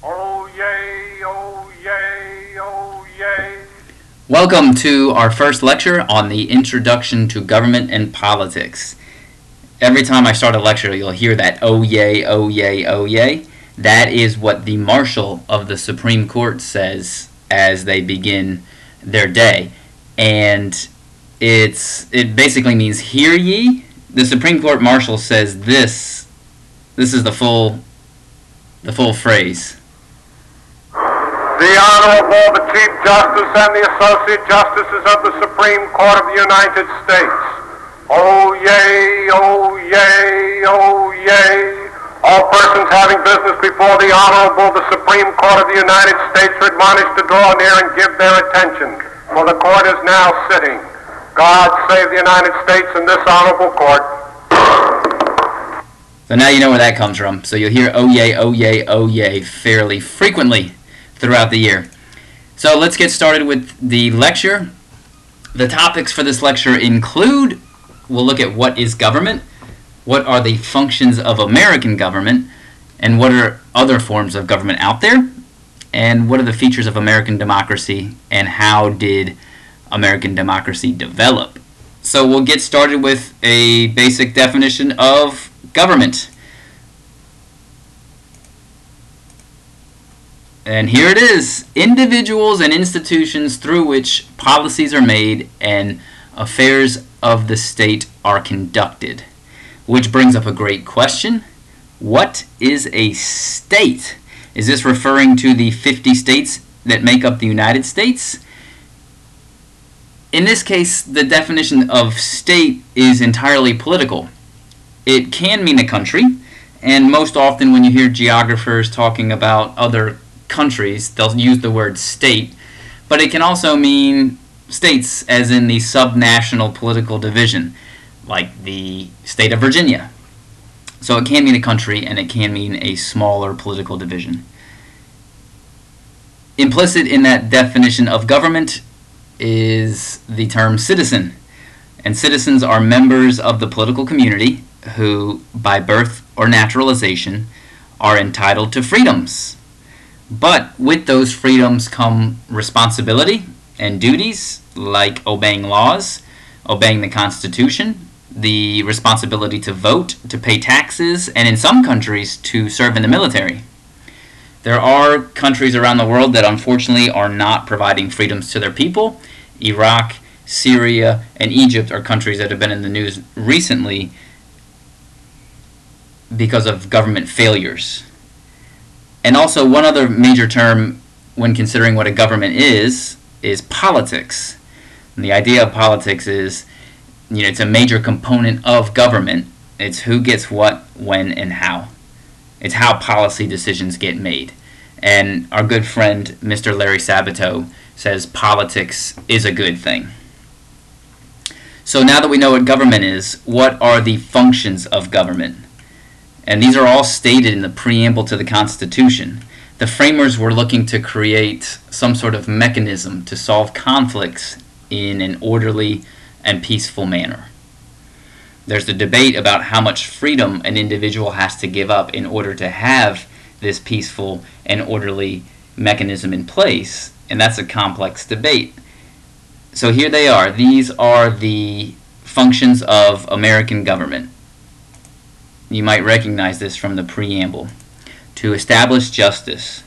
Oh yay, oh yay, oh yay. Welcome to our first lecture on the Introduction to Government and Politics. Every time I start a lecture, you'll hear that oh yay, oh yay, oh yay. That is what the Marshal of the Supreme Court says as they begin their day. And it basically means hear ye. The Supreme Court Marshal says this is the full phrase. The Honorable, the Chief Justice and the Associate Justices of the Supreme Court of the United States. Oh yay, oh yay, oh yay. All persons having business before the Honorable, the Supreme Court of the United States are admonished to draw near and give their attention, for the Court is now sitting. God save the United States and this Honorable Court. So now you know where that comes from. So you'll hear oh yay fairly frequently throughout the year. So let's get started with the lecture. The topics for this lecture include, we'll look at what is government, what are the functions of American government, and what are other forms of government out there, and what are the features of American democracy, and how did American democracy develop. So we'll get started with a basic definition of government. And here it is: individuals and institutions through which policies are made and affairs of the state are conducted. Which brings up a great question. What is a state? Is this referring to the 50 states that make up the United States? In this case, the definition of state is entirely political. It can mean a country, and most often when you hear geographers talking about other countries, they'll use the word state, but it can also mean states as in the subnational political division, like the state of Virginia. So it can mean a country and it can mean a smaller political division. Implicit in that definition of government is the term citizen, and citizens are members of the political community who, by birth or naturalization, are entitled to freedoms. But with those freedoms come responsibility and duties, like obeying laws, obeying the Constitution, the responsibility to vote, to pay taxes, and in some countries to serve in the military. There are countries around the world that unfortunately are not providing freedoms to their people. Iraq, Syria, and Egypt are countries that have been in the news recently because of government failures. And also, one other major term when considering what a government is politics. And the idea of politics is, it's a major component of government. It's who gets what, when, and how. It's how policy decisions get made. And our good friend, Mr. Larry Sabato, says politics is a good thing. So now that we know what government is, what are the functions of government? And these are all stated in the preamble to the Constitution. The framers were looking to create some sort of mechanism to solve conflicts in an orderly and peaceful manner. There's the debate about how much freedom an individual has to give up in order to have this peaceful and orderly mechanism in place, and that's a complex debate. So here they are. These are the functions of American government. You might recognize this from the preamble. To establish justice.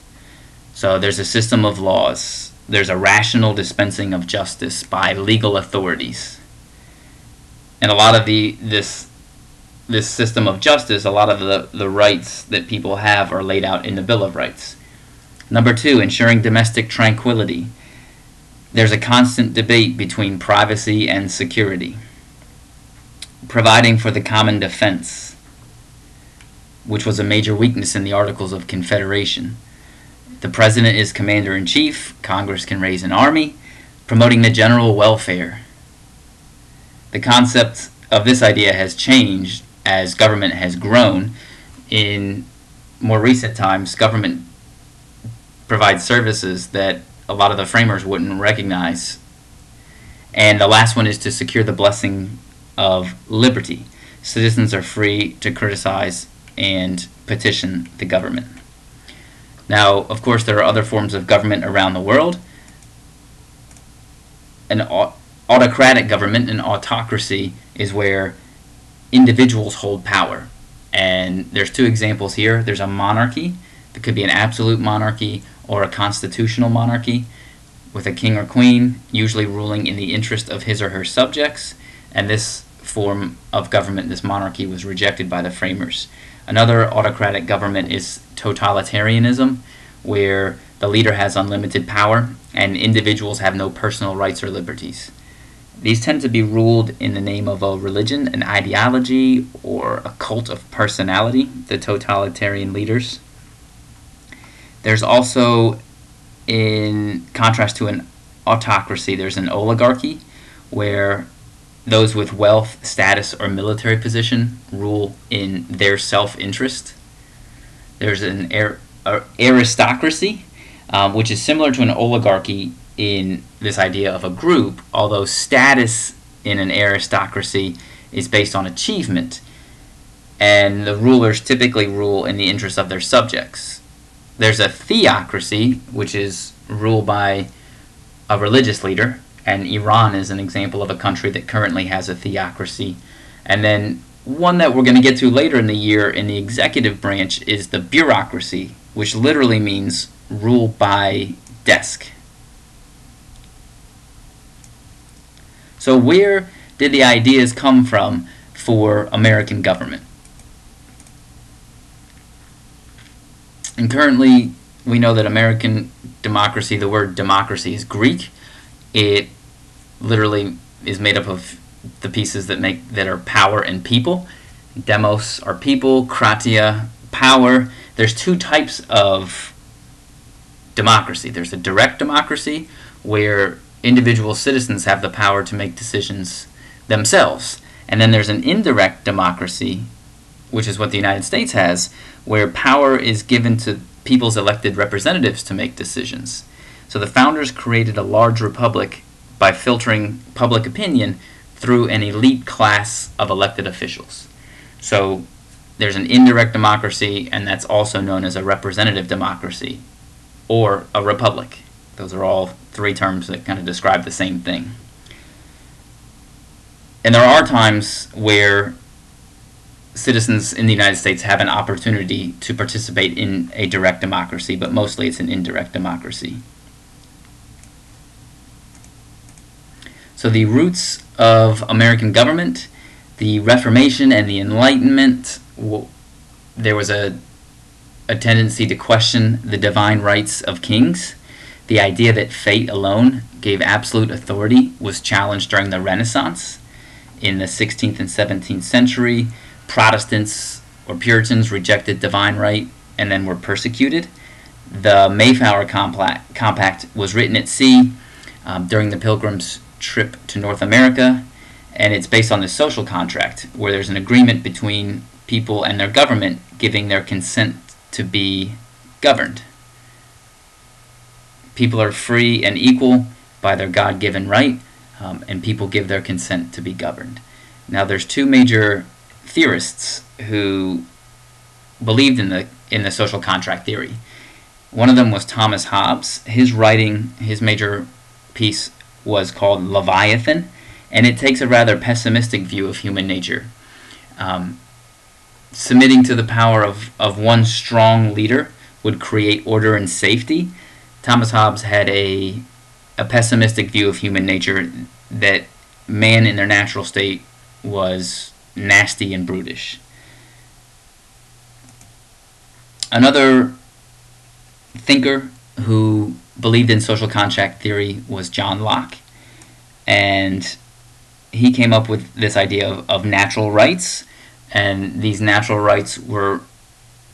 So there's a system of laws. There's a rational dispensing of justice by legal authorities. And a lot of this system of justice, a lot of the rights that people have are laid out in the Bill of Rights. Number 2, ensuring domestic tranquility. There's a constant debate between privacy and security. Providing for the common defense, which was a major weakness in the Articles of Confederation. The President is Commander-in-Chief, Congress can raise an army, promoting the general welfare. The concept of this idea has changed as government has grown. In more recent times, government provides services that a lot of the framers wouldn't recognize. And the last one is to secure the blessing of liberty. Citizens are free to criticize and petition the government. Now, of course, there are other forms of government around the world. An autocratic government, an autocracy, is where individuals hold power. And there's two examples here. There's a monarchy. It could be an absolute monarchy or a constitutional monarchy with a king or queen, usually ruling in the interest of his or her subjects. And this form of government, this monarchy, was rejected by the framers. Another autocratic government is totalitarianism, where the leader has unlimited power and individuals have no personal rights or liberties. These tend to be ruled in the name of a religion, an ideology, or a cult of personality, the totalitarian leaders. There's also, in contrast to an autocracy, there's an oligarchy, where those with wealth, status, or military position rule in their self-interest. There's an aristocracy, which is similar to an oligarchy in this idea of a group, although status in an aristocracy is based on achievement, and the rulers typically rule in the interest of their subjects. There's a theocracy, which is ruled by a religious leader, and Iran is an example of a country that currently has a theocracy. And then one that we're going to get to later in the year in the executive branch is the bureaucracy, which literally means rule by desk. So where did the ideas come from for American government? And currently, we know that American democracy, the word democracy is Greek. It literally is made up of the pieces that are power and people. Demos are people, kratia, power. There's two types of democracy. There's a direct democracy, where individual citizens have the power to make decisions themselves. And then there's an indirect democracy, which is what the United States has, where power is given to people's elected representatives to make decisions. So the founders created a large republic by filtering public opinion through an elite class of elected officials. So there's an indirect democracy, and that's also known as a representative democracy or a republic. Those are all three terms that kind of describe the same thing. And there are times where citizens in the United States have an opportunity to participate in a direct democracy, but mostly it's an indirect democracy. So the roots of American government, the Reformation and the Enlightenment, there was a tendency to question the divine rights of kings. The idea that fate alone gave absolute authority was challenged during the Renaissance. In the 16th and 17th century, Protestants or Puritans rejected divine right and then were persecuted. The Mayflower Compact was written at sea during the Pilgrims' trip to North America, and it's based on the social contract, where there's an agreement between people and their government giving their consent to be governed. People are free and equal by their God-given right, and people give their consent to be governed. Now, there's two major theorists who believed in the social contract theory. One of them was Thomas Hobbes. His major piece was called Leviathan, and it takes a rather pessimistic view of human nature. Submitting to the power of one strong leader would create order and safety. Thomas Hobbes had a pessimistic view of human nature, that man in their natural state was nasty and brutish. Another thinker who believed in social contract theory was John Locke, and he came up with this idea of natural rights, and these natural rights were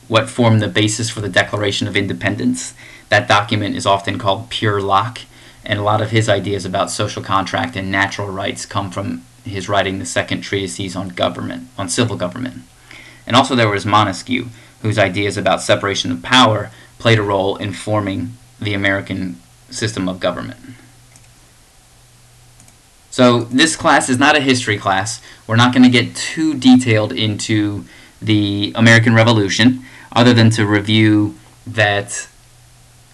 what formed the basis for the Declaration of Independence. That document is often called Pure Locke, and a lot of his ideas about social contract and natural rights come from his writing the second treatise on government, on civil government. And also there was Montesquieu, whose ideas about separation of power played a role in forming the American system of government. So this class is not a history class. We're not going to get too detailed into the American Revolution, other than to review that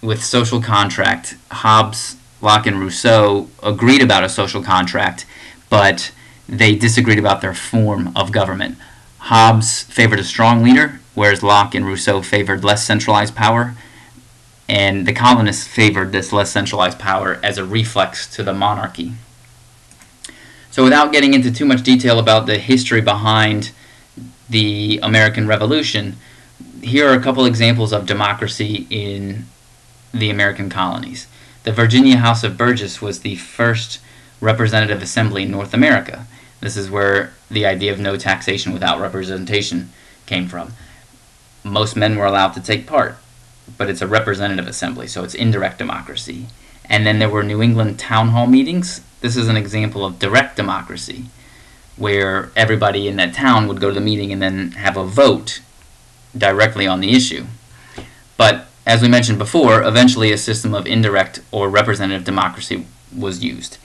with social contract, Hobbes, Locke, and Rousseau agreed about a social contract, but they disagreed about their form of government. Hobbes favored a strong leader, whereas Locke and Rousseau favored less centralized power, and the colonists favored this less centralized power as a reflex to the monarchy. So without getting into too much detail about the history behind the American Revolution, here are a couple examples of democracy in the American colonies. The Virginia House of Burgess was the first representative assembly in North America. This is where the idea of no taxation without representation came from. Most men were allowed to take part, but it's a representative assembly, so it's indirect democracy. And then there were New England town hall meetings. This is an example of direct democracy, where everybody in that town would go to the meeting and then have a vote directly on the issue. But as we mentioned before, eventually a system of indirect or representative democracy was used,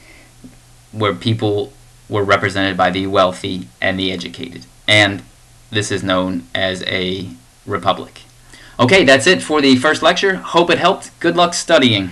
where people were represented by the wealthy and the educated. And this is known as a republic. Okay, that's it for the first lecture. Hope it helped. Good luck studying.